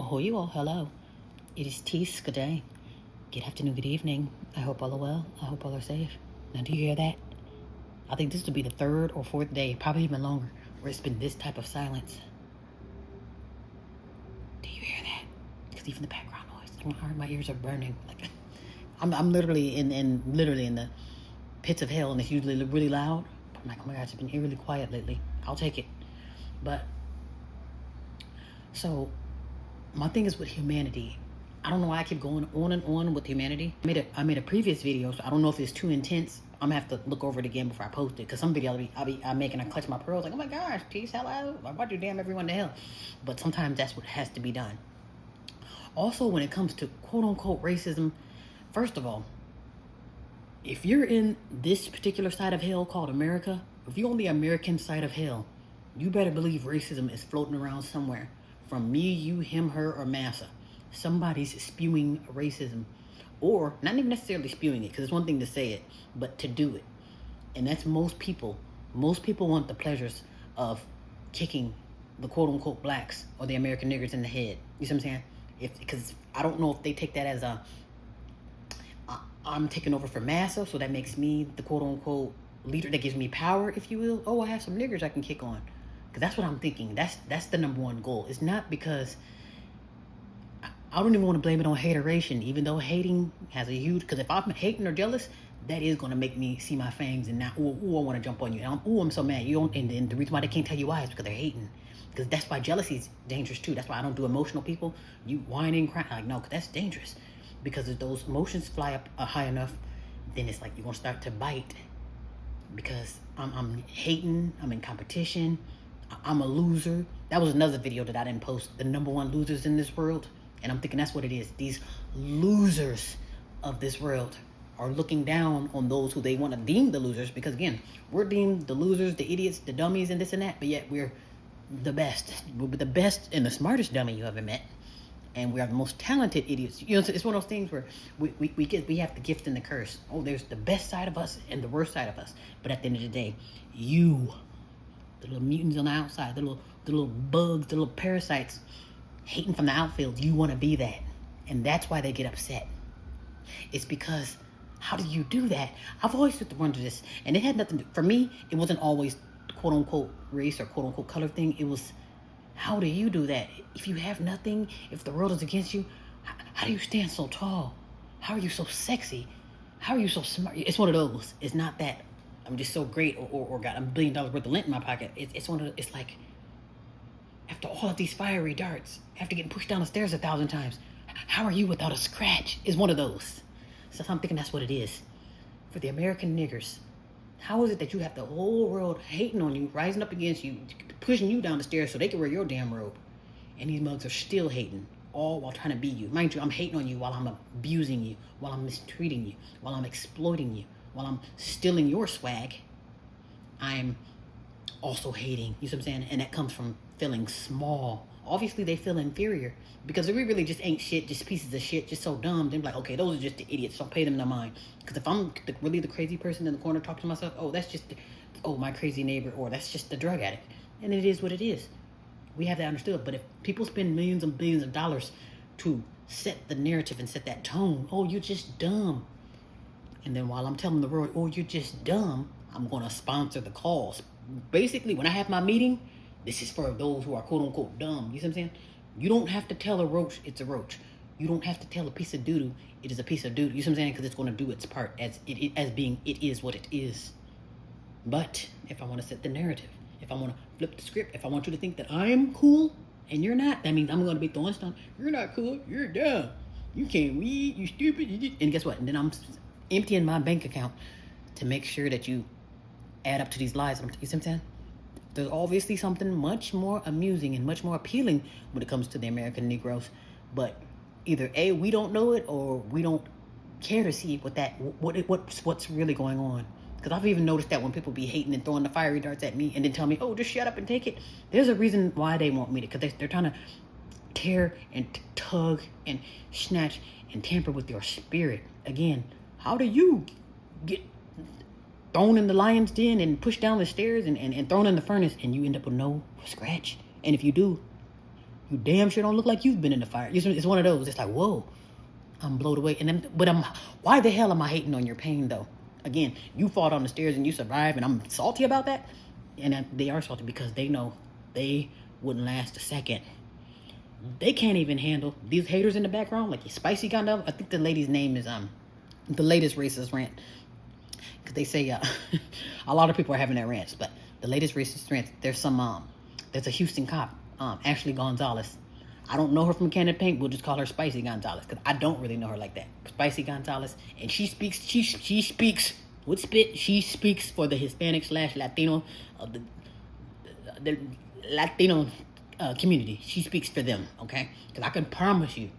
Oh, you all, hello. It is Tees, good day. Good afternoon, good evening. I hope all are well. I hope all are safe. Now, do you hear that? I think this will be the third or fourth day, probably even longer, where it's been this type of silence. Do you hear that? Because even the background noise, my ears are burning. Like, I'm literally in the pits of hell, and it's usually really loud. I'm like, oh my gosh, it's been eerily quiet lately. I'll take it. But, so, my thing is with humanity. I don't know why I keep going on and on with humanity. I made a previous video, so I don't know if it's too intense. I'm gonna have to look over it again before I post it, because some video I'll make and I clutch my pearls like, oh my gosh, peace, hello, why'd you damn everyone to hell? But sometimes that's what has to be done. Also, when it comes to quote unquote racism, first of all, if you're in this particular side of hell called America, if you're on the American side of hell, you better believe racism is floating around somewhere. From me, you, him, her, or massa. Somebody's spewing racism. Or, not even necessarily spewing it, because it's one thing to say it, but to do it. And that's most people. Most people want the pleasures of kicking the quote-unquote blacks or the American niggers in the head. You see what I'm saying? Because I don't know if they take that as I'm taking over for massa, so that makes me the quote-unquote leader that gives me power, if you will. Oh, I have some niggers I can kick on. Because that's what I'm thinking. That's the number one goal. It's not because I don't even want to blame it on hateration, even though hating has a huge, because if I'm hating or jealous, that is going to make me see my fangs and now, I want to jump on you. And I'm so mad. You don't, and the reason why they can't tell you why is because they're hating. Because that's why jealousy is dangerous too. That's why I don't do emotional people. You whining, crying, like, no, because that's dangerous. Because if those emotions fly up high enough, then it's like you're going to start to bite. Because I'm hating, I'm in competition, I'm a loser. That was another video that I didn't post. The number one losers in this world. And I'm thinking that's what it is. These losers of this world are looking down on those who they want to deem the losers. Because again, we're deemed the losers, the idiots, the dummies, and this and that. But yet we're the best. We're the best and the smartest dummy you ever met. And we are the most talented idiots. You know, it's one of those things where we have the gift and the curse. Oh, there's the best side of us and the worst side of us. But at the end of the day, you, the little mutants on the outside, the little bugs, the little parasites, hating from the outfield, you want to be that. And that's why they get upset. It's because, how do you do that? I've always had to wonder this. And it had nothing, for me, it wasn't always quote unquote race or quote unquote color thing. It was, how do you do that? If you have nothing, if the world is against you, how do you stand so tall? How are you so sexy? How are you so smart? It's one of those. It's not that I'm just so great or got $1 billion worth of lint in my pocket. It's one of the, it's like, after all of these fiery darts, after getting pushed down the stairs 1,000 times, how are you without a scratch? Is one of those. So I'm thinking that's what it is. For the American niggers, how is it that you have the whole world hating on you, rising up against you, pushing you down the stairs so they can wear your damn robe? And these mugs are still hating, all while trying to be you. Mind you, I'm hating on you while I'm abusing you, while I'm mistreating you, while I'm exploiting you, while I'm stealing your swag. I'm also hating, you see what I'm saying? And that comes from feeling small. Obviously they feel inferior because we really just ain't shit, just pieces of shit, just so dumb. They're like, okay, those are just the idiots, don't pay them no mind. Because if I'm really the crazy person in the corner talking to myself, oh, that's just my crazy neighbor, or that's just the drug addict. And it is what it is. We have that understood. But if people spend millions and billions of dollars to set the narrative and set that tone, oh, you're just dumb, and then while I'm telling the world, oh, you're just dumb, I'm going to sponsor the cause. Basically, when I have my meeting, this is for those who are quote-unquote dumb. You see what I'm saying? You don't have to tell a roach it's a roach. You don't have to tell a piece of doo-doo it is a piece of doo-doo. You see what I'm saying? Because it's going to do its part as being it is what it is. But if I want to set the narrative, if I want to flip the script, if I want you to think that I am cool and you're not, that means I'm going to be throwing stuff. You're not cool. You're dumb. You can't read. You stupid. And guess what? And then I'm emptying my bank account to make sure that you add up to these lies. You see what I'm saying? There's obviously something much more amusing and much more appealing when it comes to the American Negroes. But either A, we don't know it, or we don't care to see what's really going on. Because I've even noticed that when people be hating and throwing the fiery darts at me and then tell me, oh, just shut up and take it. There's a reason why they want me to, because they're trying to tear and tug and snatch and tamper with your spirit. Again, how do you get thrown in the lion's den and pushed down the stairs and thrown in the furnace and you end up with no scratch? And if you do, You damn sure don't look like you've been in the fire. It's one of those. It's like, whoa, I'm blown away. Why the hell am I hating on your pain though? Again, you fought on the stairs and you survived, and I'm salty about that. And they are salty because they know they wouldn't last a second. They can't even handle these haters in the background, like Spicy Gonzalez. I think the lady's name is the latest racist rant, because they say a lot of people are having that rants, but the latest racist rant. There's a Houston cop, Ashley Gonzalez. I don't know her from Canada Paint. We'll just call her Spicy Gonzalez because I don't really know her like that. Spicy Gonzalez, and she speaks with spit. She speaks for the Hispanic / Latino of the Latino community. She speaks for them, okay? Because I can promise you,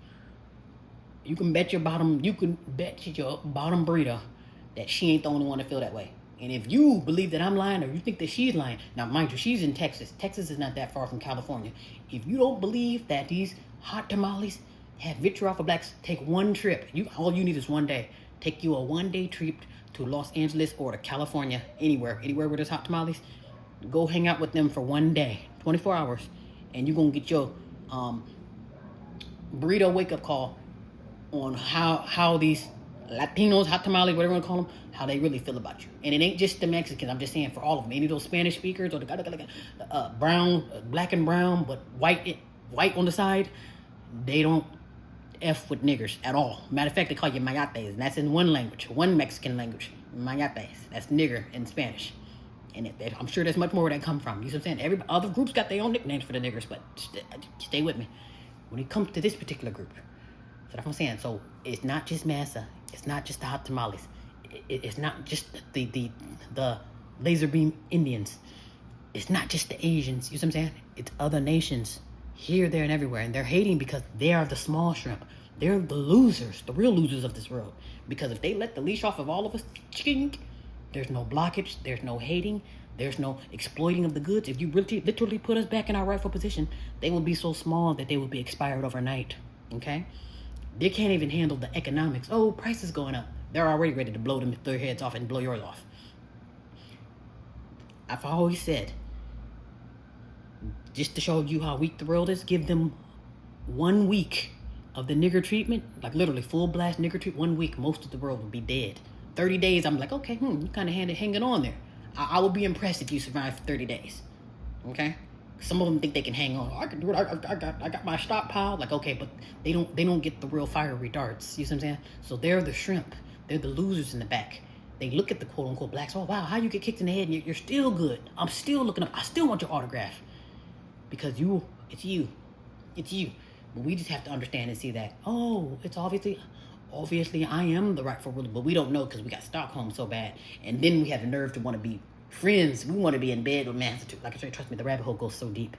you can bet your bottom burrito that she ain't the only one to feel that way. And if you believe that I'm lying, or you think that she's lying, now mind you, she's in Texas. Texas is not that far from California. If you don't believe that these hot tamales have vitriol for blacks, take one trip. All you need is one day. Take you a 1-day trip to Los Angeles or to California, anywhere where there's hot tamales. Go hang out with them for 1 day, 24 hours, and you're gonna get your burrito wake-up call on how these Latinos, hot tamales, whatever you want to call them, how they really feel about you. And it ain't just the Mexicans. I'm just saying for all of them. Any of those Spanish speakers or the brown, black and brown, but white on the side, they don't F with niggers at all. Matter of fact, they call you mayates, and that's in one language, one Mexican language. Mayates. That's nigger in Spanish. And I'm sure there's much more where that come from. You see what I'm saying? Every other groups got their own nicknames for the niggers, but stay with me. When it comes to this particular group, so that's what I'm saying. So it's not just masa. It's not just the hot tamales. It's not just the laser beam Indians. It's not just the Asians. You see what I'm saying? It's other nations here, there, and everywhere. And they're hating because they are the small shrimp. They're the losers, the real losers of this world. Because if they let the leash off of all of us, there's no blockage, there's no hating, there's no exploiting of the goods. If you really literally put us back in our rightful position, they will be so small that they will be expired overnight. Okay? They can't even handle the economics. Oh, prices going up. They're already ready to blow their heads off and blow yours off. I've always said, just to show you how weak the world is, give them 1 week of the nigger treatment, like literally full blast nigger treatment. 1 week, most of the world will be dead. 30 days, I'm like, okay, you kind of hanging on there. I would be impressed if you survive for 30 days. Okay? Some of them think they can hang on. I can do it. I got my stockpile. Like, okay, but they don't get the real fiery darts. You see what I'm saying? So they're the shrimp. They're the losers in the back. They look at the quote unquote blacks. Oh wow, how you get kicked in the head and you're still good. I'm still looking up. I still want your autograph because it's you. But we just have to understand and see that. Oh, it's obviously I am the rightful ruler, but we don't know because we got Stockholm so bad, and then we have the nerve to want to be friends. We want to be in bed with Massachusetts. Like I said, trust me, the rabbit hole goes so deep.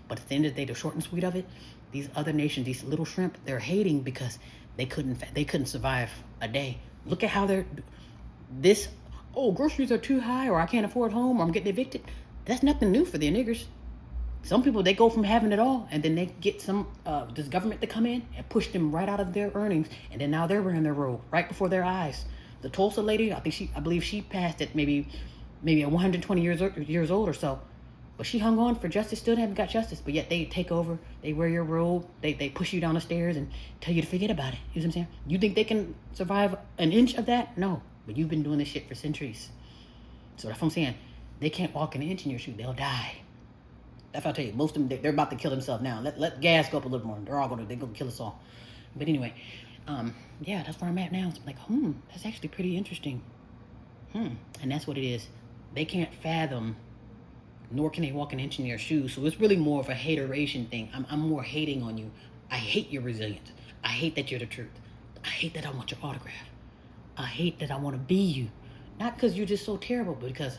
But at the end of the day, the short and sweet of it, these other nations, these little shrimp, they're hating because they couldn't survive a day. Look at how groceries are too high, or I can't afford home, or I'm getting evicted. That's nothing new for the niggers. Some people, they go from having it all, and then they get this government to come in and push them right out of their earnings, and then now they're wearing their robe right before their eyes. The Tulsa lady, I believe she passed at maybe 120 years old or so, but she hung on for justice, still haven't got justice, but yet they take over, they wear your robe, they push you down the stairs and tell you to forget about it. You know what I'm saying? You think they can survive an inch of that? No, but you've been doing this shit for centuries. So that's what I'm saying. They can't walk an inch in your shoe, they'll die. That's what I tell you. Most of them, they're about to kill themselves now. Let gas go up a little more. They're gonna kill us all. But anyway, yeah, that's where I'm at now. It's like, that's actually pretty interesting. And that's what it is. They can't fathom, nor can they walk an inch in your shoes. So it's really more of a hateration thing. I'm more hating on you. I hate your resilience. I hate that you're the truth. I hate that I want your autograph. I hate that I want to be you. Not because you're just so terrible, but because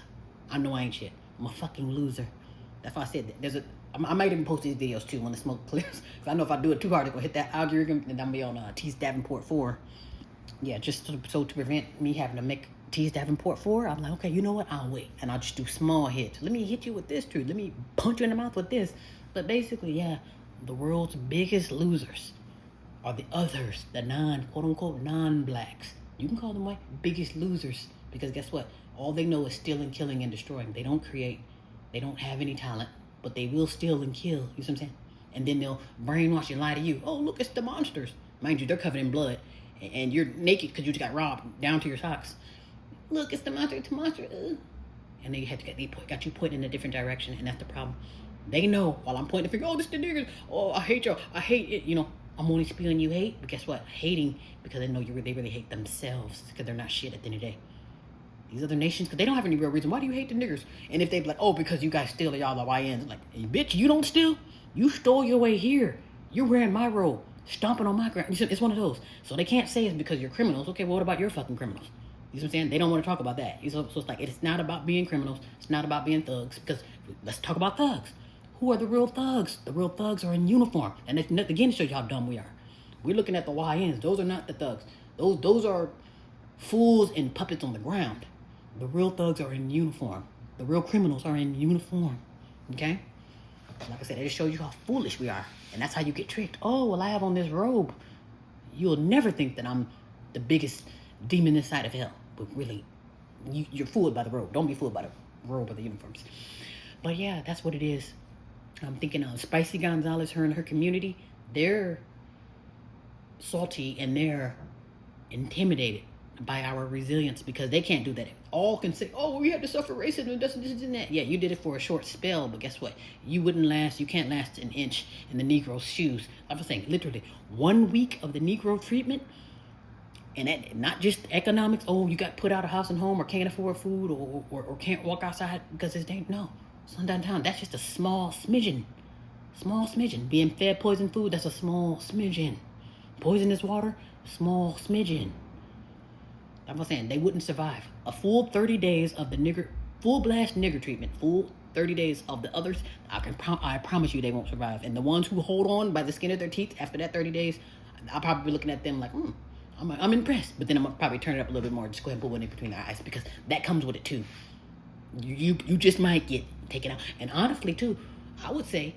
I know I ain't shit. I'm a fucking loser. That's why I said that. I might even post these videos too when the smoke clears. Because I know if I do it too hard, it's going to hit that algorithm, and I'm going to be on T's Davenport 4. Yeah, just to prevent me having to make T's Davenport 4, I'm like, okay, you know what? I'll wait. And I'll just do small hits. Let me hit you with this truth. Let me punch you in the mouth with this. But basically, yeah, the world's biggest losers are the others, the quote-unquote, non-blacks. You can call them white, biggest losers. Because guess what? All they know is stealing, killing, and destroying. They don't create. They don't have any talent, but they will steal and kill. You see what I'm saying? And then they'll brainwash and lie to you. Oh, look, it's the monsters. Mind you, they're covered in blood. And you're naked because you just got robbed down to your socks. Look, it's the monster, it's the monster. And they got you pointing in a different direction, and that's the problem. They know while I'm pointing the finger, oh, this is the niggers. Oh, I hate y'all. I hate it. You know, I'm only spewing you hate. But guess what? Hating because they know they really hate themselves because they're not shit at the end of the day. These other nations, because they don't have any real reason. Why do you hate the niggers? And if they be like, oh, because you guys steal, y'all the YNs. Like, hey, bitch, you don't steal. You stole your way here. You're wearing my robe, stomping on my ground. It's one of those. So they can't say it's because you're criminals. Okay, well, what about your fucking criminals? You know what I'm saying? They don't want to talk about that. So it's like, it's not about being criminals. It's not about being thugs. Because let's talk about thugs. Who are the real thugs? The real thugs are in uniform. And again, it shows you how dumb we are. We're looking at the YNs. Those are not the thugs. Those are fools and puppets on the ground. The real thugs are in uniform. The real criminals are in uniform. Okay? Like I said, it just shows you how foolish we are. And that's how you get tricked. Oh, well, I have on this robe. You'll never think that I'm the biggest demon inside of hell. But really, you're fooled by the robe. Don't be fooled by the robe or the uniforms. But yeah, that's what it is. I'm thinking Spicy Gonzalez, her and her community, they're salty and they're intimidated by our resilience because they can't do that. All can say, oh, we had to suffer racism and this and that. Yeah, you did it for a short spell, but guess what? You can't last an inch in the Negro's shoes. I was saying, literally, 1 week of the Negro treatment, and that, not just economics, oh, you got put out of house and home or can't afford food or can't walk outside because it's dangerous. No, sundown town, that's just a small smidgen. Small smidgen. Being fed poison food, that's a small smidgen. Poisonous water, small smidgen. I'm saying they wouldn't survive. A full 30 days of the full blast nigger treatment, full 30 days of the others, I promise you they won't survive. And the ones who hold on by the skin of their teeth after that 30 days, I'll probably be looking at them like, I'm impressed. But then I'm going to probably turn it up a little bit more, just go ahead and put one in between their eyes because that comes with it too. You just might get taken out. And honestly too, I would say,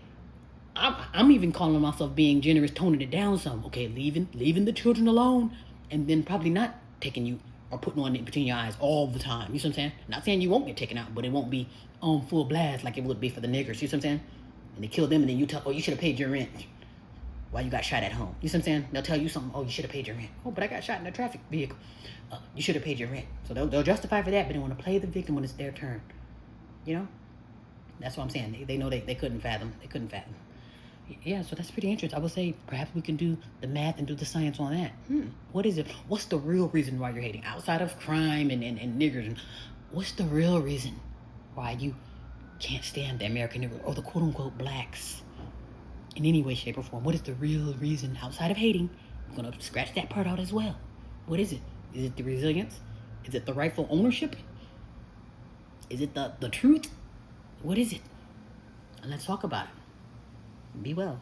I'm even calling myself being generous, toning it down some. Okay, leaving the children alone, and then probably not taking you or putting one in between your eyes all the time. You see what I'm saying? Not saying you won't get taken out, but it won't be on full blast like it would be for the niggers. You see what I'm saying? And they kill them, and then you tell, oh, you should have paid your rent while you got shot at home. You see what I'm saying? They'll tell you something. Oh, you should have paid your rent. Oh, but I got shot in a traffic vehicle. You should have paid your rent. So they'll justify for that, but they want to play the victim when it's their turn. You know? That's what I'm saying. They know they couldn't fathom. They couldn't fathom. Yeah, so that's pretty interesting. I would say perhaps we can do the math and do the science on that. What is it? What's the real reason why you're hating? Outside of crime and niggers, what's the real reason why you can't stand the American nigger or the quote-unquote blacks in any way, shape, or form? What is the real reason outside of hating? I'm going to scratch that part out as well. What is it? Is it the resilience? Is it the rightful ownership? Is it the truth? What is it? And let's talk about it. Be well.